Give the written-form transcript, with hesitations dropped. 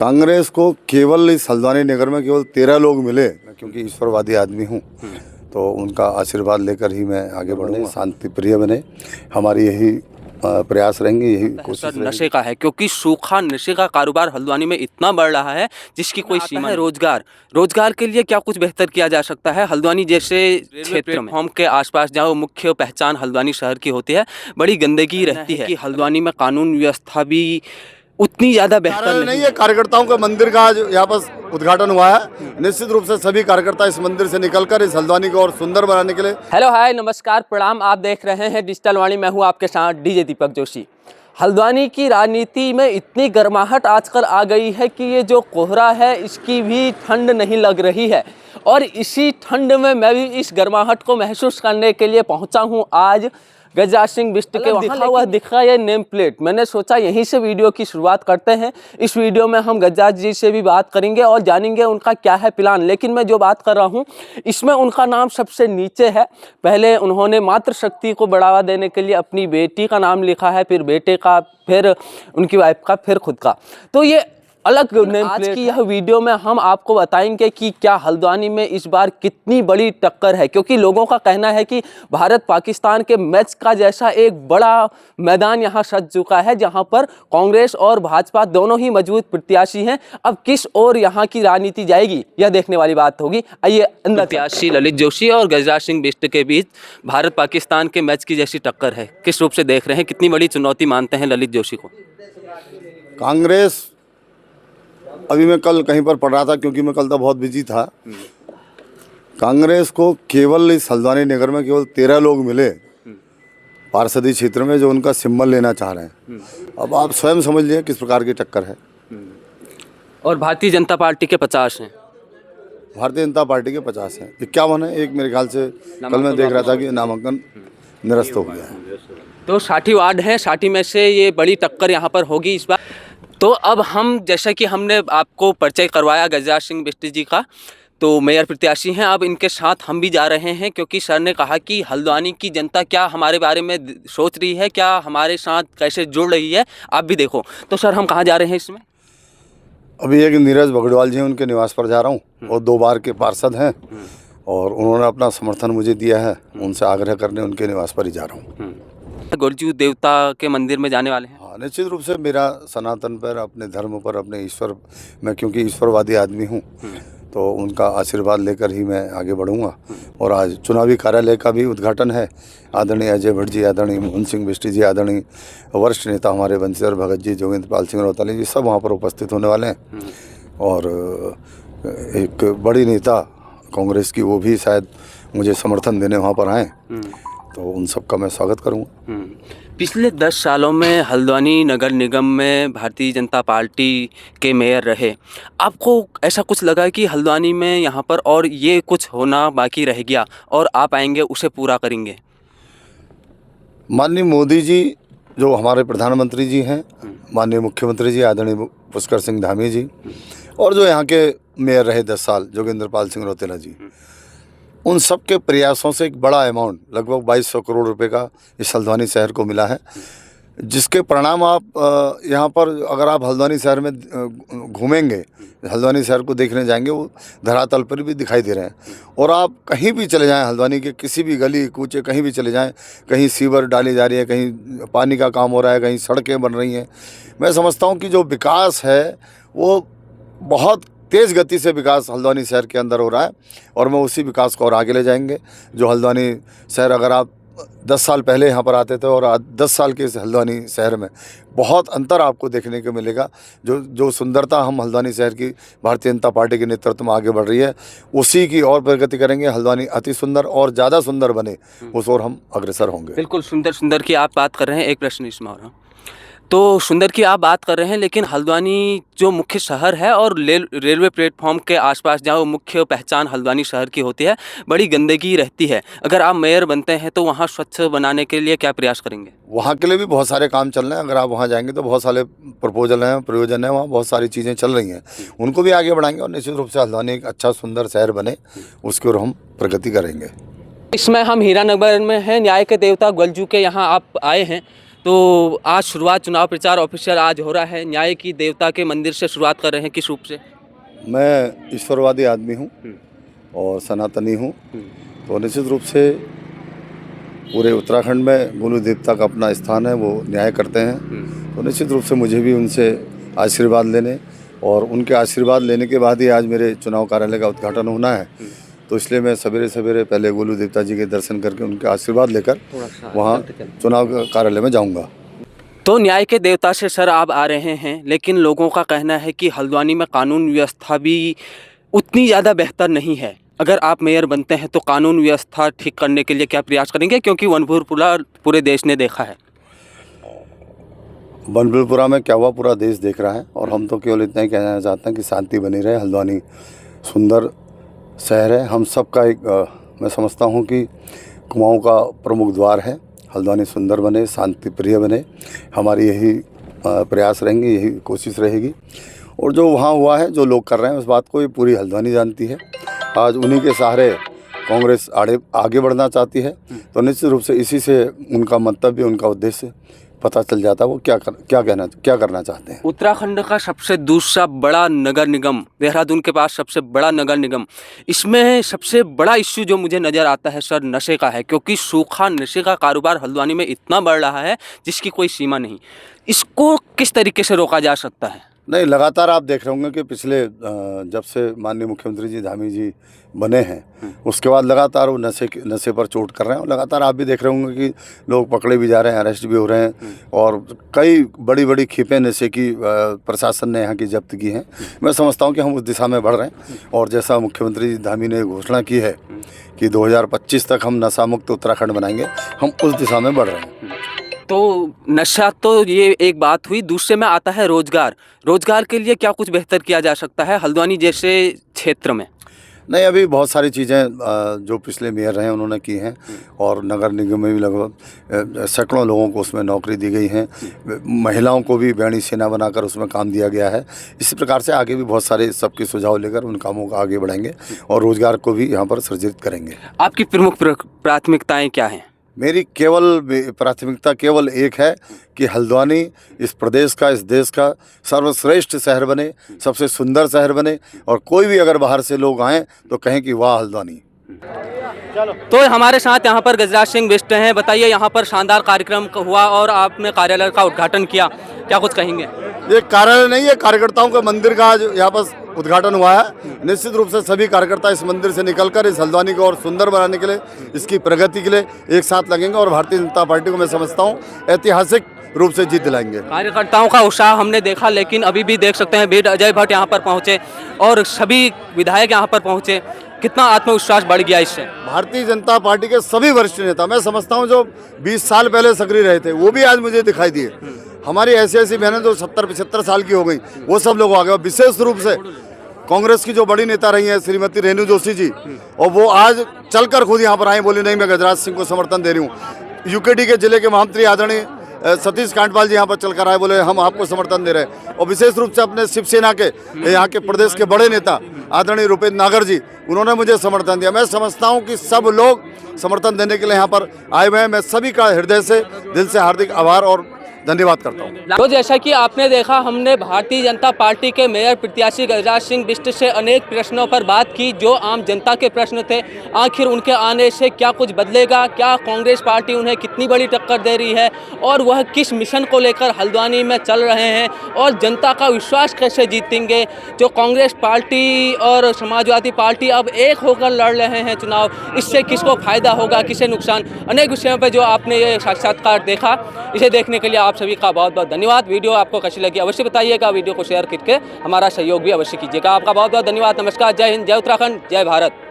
कांग्रेस को केवल इस हल्द्वानी नगर में केवल 13 लोग मिले, क्योंकि ईश्वरवादी आदमी हूँ तो उनका आशीर्वाद लेकर ही मैं आगे बढ़ूँगा। शांति प्रिय बने, हमारी यही प्रयास रहेंगे, यही कोशिश नशे का है, क्योंकि सूखा नशे का कारोबार हल्द्वानी में इतना बढ़ रहा है जिसकी कोई सीमा है। रोजगार के लिए क्या कुछ बेहतर किया जा सकता है? हल्द्वानी जैसे क्षेत्र में, होम के आसपास जहाँ मुख्य पहचान हल्द्वानी शहर की होती है, बड़ी गंदगी रहती है कि हल्द्वानी में कानून व्यवस्था भी उतनी ज्यादा बेहतर नहीं है। कार्यकर्ताओं के मंदिर का आज यहाँ पर उद्घाटन हुआ है। निश्चित रूप से सभी कार्यकर्ता इस मंदिर से निकलकर इस हल्द्वानी को और सुंदर बनाने के लिए। हेलो, हाय, नमस्कार, प्रणाम। आप देख रहे हैं डिजिटल वाणी। मैं हूं आपके साथ डीजे दीपक जोशी। हल्द्वानी की राजनीति में इतनी गर्माहट आजकल आ गई है कि ये जो कोहरा है इसकी भी ठंड नहीं लग रही है, और इसी ठंड में मैं भी इस गर्माहट को महसूस करने के लिए पहुंचा हूं आज गजराज सिंह बिष्ट के वहाँ। दिखा ये नेम प्लेट, मैंने सोचा यहीं से वीडियो की शुरुआत करते हैं। इस वीडियो में हम गजराज जी से भी बात करेंगे और जानेंगे उनका क्या है प्लान। लेकिन मैं जो बात कर रहा हूँ इसमें उनका नाम सबसे नीचे है। पहले उन्होंने मातृशक्ति को बढ़ावा देने के लिए अपनी बेटी का नाम लिखा है, फिर बेटे का, फिर उनकी वाइफ का, फिर खुद का। तो ये अलग नेम प्लेट। आज की यह वीडियो में हम आपको बताएंगे कि क्या हल्द्वानी में इस बार कितनी बड़ी टक्कर है, क्योंकि लोगों का कहना है कि भारत पाकिस्तान के मैच का जैसा एक बड़ा मैदान यहाँ सज चुका है, जहाँ पर कांग्रेस और भाजपा दोनों ही मजबूत प्रत्याशी हैं। अब किस ओर यहाँ की राजनीति जाएगी यह देखने वाली बात होगी। आइए अंदर। प्रत्याशी ललित जोशी और गजराज सिंह बिष्ट के बीच भारत पाकिस्तान के मैच की जैसी टक्कर है, किस रूप से देख रहे हैं? कितनी बड़ी चुनौती मानते हैं ललित जोशी को? कांग्रेस, अभी मैं कल कहीं पर पढ़ रहा था, क्योंकि मैं कल तो बहुत बिजी था। कांग्रेस को केवल इस हल्द्वानी नगर में केवल 13 लोग मिले पार्षदी क्षेत्र में, जो उनका सिंबल लेना चाह रहे हैं। अब आप स्वयं समझ लीजिए किस प्रकार की टक्कर है। और भारतीय जनता पार्टी के 50 हैं। भारतीय जनता पार्टी के 50 हैं, 51 है। एक मेरे ख्याल से कल मैं देख रहा था कि नामांकन निरस्त हो गया है। तो 60 वार्ड हैं, 60 में से ये बड़ी टक्कर यहाँ पर होगी इस बार। तो अब हम, जैसा कि हमने आपको परिचय करवाया गजराज सिंह बिष्ट जी का, तो मेयर प्रत्याशी हैं। अब इनके साथ हम भी जा रहे हैं, क्योंकि सर ने कहा कि हल्द्वानी की जनता क्या हमारे बारे में सोच रही है, क्या हमारे साथ कैसे जुड़ रही है, आप भी देखो। तो सर हम कहाँ जा रहे हैं इसमें? अभी एक नीरज बगड़वाल जी हैं, उनके निवास पर जा रहा हूँ। और 2 बार के पार्षद हैं और उन्होंने अपना समर्थन मुझे दिया है। उनसे आग्रह करने उनके निवास पर ही जा रहा हूँ। गुरजू देवता के मंदिर में जाने वाले हैं? हाँ, निश्चित रूप से मेरा सनातन पर, अपने धर्म पर, अपने ईश्वर, मैं क्योंकि ईश्वरवादी आदमी हूँ तो उनका आशीर्वाद लेकर ही मैं आगे बढ़ूँगा। और आज चुनावी कार्यालय का भी उद्घाटन है। आदरणीय अजय भट्ट जी, आदरणीय मोहन सिंह बिष्ट जी, आदरणीय वरिष्ठ नेता हमारे बंशीधर भगत जी, जोगेंद्र पाल सिंह रौतानी जी, सब वहाँ पर उपस्थित होने वाले हैं। और एक बड़ी नेता कांग्रेस की, वो भी शायद मुझे समर्थन देने वहाँ पर आएँ, तो उन सब का मैं स्वागत करूँगा। पिछले 10 सालों में हल्द्वानी नगर निगम में भारतीय जनता पार्टी के मेयर रहे। आपको ऐसा कुछ लगा कि हल्द्वानी में यहाँ पर और ये कुछ होना बाकी रह गया और आप आएंगे उसे पूरा करेंगे? माननीय मोदी जी, जो हमारे प्रधानमंत्री जी हैं, माननीय मुख्यमंत्री जी आदरणीय पुष्कर सिंह धामी जी, और जो यहाँ के मेयर रहे 10 साल जोगेंद्र पाल सिंह रौतेला जी, उन सब के प्रयासों से एक बड़ा अमाउंट, लगभग 2200 करोड़ रुपए का इस हल्द्वानी शहर को मिला है, जिसके परिणाम आप यहाँ पर, अगर आप हल्द्वानी शहर में घूमेंगे, हल्द्वानी शहर को देखने जाएंगे, वो धरातल पर भी दिखाई दे रहे हैं। और आप कहीं भी चले जाएं, हल्द्वानी के किसी भी गली कूचे कहीं भी चले जाएं, कहीं सीवर डाली जा रही है, कहीं पानी का काम हो रहा है, कहीं सड़कें बन रही हैं। मैं समझता हूँ कि जो विकास है वो बहुत तेज़ गति से विकास हल्द्वानी शहर के अंदर हो रहा है, और मैं उसी विकास को और आगे ले जाएंगे। जो हल्द्वानी शहर, अगर आप 10 साल पहले यहाँ पर आते थे और आज 10 साल के इस हल्द्वानी शहर में बहुत अंतर आपको देखने को मिलेगा। जो सुंदरता हम हल्द्वानी शहर की भारतीय जनता पार्टी के नेतृत्व में आगे बढ़ रही है, उसी की और प्रगति करेंगे। हल्द्वानी अति सुंदर और ज़्यादा सुंदर बने, उस ओर हम अग्रसर होंगे। बिल्कुल, सुंदर की आप बात कर रहे हैं। एक प्रश्न इसमें और, तो सुंदर की आप बात कर रहे हैं, लेकिन हल्द्वानी जो मुख्य शहर है और रेलवे प्लेटफॉर्म के आसपास जहाँ मुख्य पहचान हल्द्वानी शहर की होती है, बड़ी गंदगी रहती है। अगर आप मेयर बनते हैं तो वहाँ स्वच्छ बनाने के लिए क्या प्रयास करेंगे? वहाँ के लिए भी बहुत सारे काम चल रहे हैं। अगर आप वहाँ जाएंगे तो बहुत सारे प्रपोजल हैं, प्रयोजन है, वहाँ बहुत सारी चीज़ें चल रही हैं, उनको भी आगे बढ़ाएंगे। और निश्चित रूप से हल्द्वानी एक अच्छा सुंदर शहर बने, उसकी ओर हम प्रगति करेंगे। इसमें हम हीरानगर में हैं, न्याय के देवता गुरजू के यहाँ आप आए हैं, तो आज शुरुआत चुनाव प्रचार ऑफिशियल आज हो रहा है, न्याय की देवता के मंदिर से शुरुआत कर रहे हैं, किस रूप से? मैं ईश्वरवादी आदमी हूँ और सनातनी हूँ, तो निश्चित रूप से पूरे उत्तराखंड में गुरु देवता का अपना स्थान है, वो न्याय करते हैं। तो निश्चित रूप से मुझे भी उनसे आशीर्वाद लेने और उनके आशीर्वाद लेने के बाद ही आज मेरे चुनाव कार्यालय का उद्घाटन होना है। तो इसलिए मैं सवेरे सवेरे पहले गुरु देवता जी के दर्शन करके उनके आशीर्वाद लेकर वहाँ चुनाव कार्यालय में जाऊँगा। तो न्याय के देवता से सर आप आ रहे हैं, लेकिन लोगों का कहना है कि हल्द्वानी में कानून व्यवस्था भी उतनी ज़्यादा बेहतर नहीं है। अगर आप मेयर बनते हैं तो कानून व्यवस्था ठीक करने के लिए क्या प्रयास करेंगे, क्योंकि वनभूरपुरा पूरे देश ने देखा है? वनभूरपुरा में क्या हुआ पूरा देश देख रहा है और हम तो केवल इतना ही कहना चाहते हैं कि शांति बनी रहे। हल्द्वानी सुंदर शहर है, हम सबका एक मैं समझता हूँ कि कुमाऊँ का प्रमुख द्वार है। हल्द्वानी सुंदर बने, शांति प्रिय बने, हमारी यही प्रयास रहेंगे, यही कोशिश रहेगी। और जो वहाँ हुआ है, जो लोग कर रहे हैं, उस बात को ये पूरी हल्द्वानी जानती है। आज उन्हीं के सहारे कांग्रेस आगे बढ़ना चाहती है, तो निश्चित रूप से इसी से उनका मंतव्य, उनका उद्देश्य पता चल जाता है वो क्या करना चाहते हैं। उत्तराखंड का सबसे दूसरा बड़ा नगर निगम, देहरादून के पास सबसे बड़ा नगर निगम, इसमें सबसे बड़ा इश्यू जो मुझे नज़र आता है सर नशे का है, क्योंकि सूखा नशे का कारोबार हल्द्वानी में इतना बढ़ रहा है जिसकी कोई सीमा नहीं। इसको किस तरीके से रोका जा सकता है? नहीं, लगातार आप देख रहे होंगे कि पिछले जब से माननीय मुख्यमंत्री जी धामी जी बने हैं, उसके बाद लगातार वो नशे पर चोट कर रहे हैं। और लगातार आप भी देख रहे होंगे कि लोग पकड़े भी जा रहे हैं, अरेस्ट भी हो रहे हैं और कई बड़ी बड़ी खेपें नशे की प्रशासन ने यहाँ की जब्त की हैं। मैं समझता हूँ कि हम उस दिशा में बढ़ रहे हैं और जैसा मुख्यमंत्री जी धामी ने घोषणा की है कि 2025 तक हम नशा मुक्त उत्तराखंड बनाएंगे, हम उस दिशा में बढ़ रहे हैं। तो नशा तो ये एक बात हुई, दूसरे में आता है रोजगार के लिए क्या कुछ बेहतर किया जा सकता है हल्द्वानी जैसे क्षेत्र में? नहीं, अभी बहुत सारी चीज़ें जो पिछले मेयर रहे हैं उन्होंने की हैं और नगर निगम में भी लगभग सैकड़ों लोगों को उसमें नौकरी दी गई है। महिलाओं को भी बैणी सेना बनाकर उसमें काम दिया गया है। इसी प्रकार से आगे भी बहुत सारे सबके सुझाव लेकर उन कामों को आगे बढ़ाएंगे और रोज़गार को भी यहाँ पर सृजित करेंगे। आपकी प्रमुख प्राथमिकताएँ क्या हैं? मेरी केवल प्राथमिकता केवल एक है कि हल्द्वानी इस प्रदेश का, इस देश का सर्वश्रेष्ठ शहर बने, सबसे सुंदर शहर बने और कोई भी अगर बाहर से लोग आएँ तो कहें कि वाह हल्द्वानी। तो हमारे साथ यहाँ पर गजराज सिंह बिष्ट हैं। बताइए, यहाँ पर शानदार कार्यक्रम हुआ और आपने कार्यालय का उद्घाटन किया, क्या कुछ कहेंगे? ये कार्यालय नहीं है, कार्यकर्ताओं के मंदिर का आज यहाँ पर उद्घाटन हुआ है। निश्चित रूप से सभी कार्यकर्ता इस मंदिर से निकलकर इस हल्द्वानी को और सुंदर बनाने के लिए, इसकी प्रगति के लिए एक साथ लगेंगे और भारतीय जनता पार्टी को मैं समझता हूँ ऐतिहासिक रूप से जीत दिलाएंगे। कार्यकर्ताओं का उत्साह हमने देखा, लेकिन अभी भी देख सकते हैं वीर अजय भट्ट यहाँ पर पहुँचे और सभी विधायक यहाँ पर पहुँचे। कितना आत्मविश्वास बढ़ गया इससे? भारतीय जनता पार्टी के सभी वरिष्ठ नेता, मैं समझता हूँ जो 20 साल पहले सक्रिय रहे थे, वो भी आज मुझे दिखाई दिए। हमारी ऐसी बहनें जो 70-75 साल की हो गई, वो सब लोग आ गए। विशेष रूप से कांग्रेस की जो बड़ी नेता रही हैं श्रीमती रेणु जोशी जी, और वो आज चलकर खुद यहाँ पर आई, बोली नहीं मैं गजराज सिंह को समर्थन दे रही हूँ। यूकेडी के जिले के महामंत्री आदरणीय सतीश कांडपाल जी यहाँ पर चलकर आए, बोले हम आपको समर्थन दे रहे हैं। और विशेष रूप से अपने शिवसेना के यहाँ के प्रदेश के बड़े नेता आदरणीय रुपेंद्र नागर जी, उन्होंने मुझे समर्थन दिया। मैं समझता हूँ कि सब लोग समर्थन देने के लिए यहाँ पर आए हुए हैं। मैं सभी का हृदय से, दिल से हार्दिक आभार और धन्यवाद करता हूँ। तो जैसा कि आपने देखा, हमने भारतीय जनता पार्टी के मेयर प्रत्याशी गजराज सिंह बिष्ट से अनेक प्रश्नों पर बात की, जो आम जनता के प्रश्न थे। आखिर उनके आने से क्या कुछ बदलेगा, क्या कांग्रेस पार्टी उन्हें कितनी बड़ी टक्कर दे रही है और वह किस मिशन को लेकर हल्द्वानी में चल रहे हैं और जनता का विश्वास कैसे जीतेंगे। जो कांग्रेस पार्टी और समाजवादी पार्टी अब एक होकर लड़ रहे हैं चुनाव, इससे किसको फायदा होगा, किसे नुकसान, अनेक विषयों पर जो आपने ये साक्षात्कार देखा, इसे देखने के लिए आप सभी का बहुत बहुत धन्यवाद। वीडियो आपको कैसी लगी अवश्य बताइएगा, वीडियो को शेयर करके हमारा सहयोग भी अवश्य कीजिएगा। आपका बहुत बहुत धन्यवाद। नमस्कार, जय हिंद, जय उत्तराखंड, जय भारत।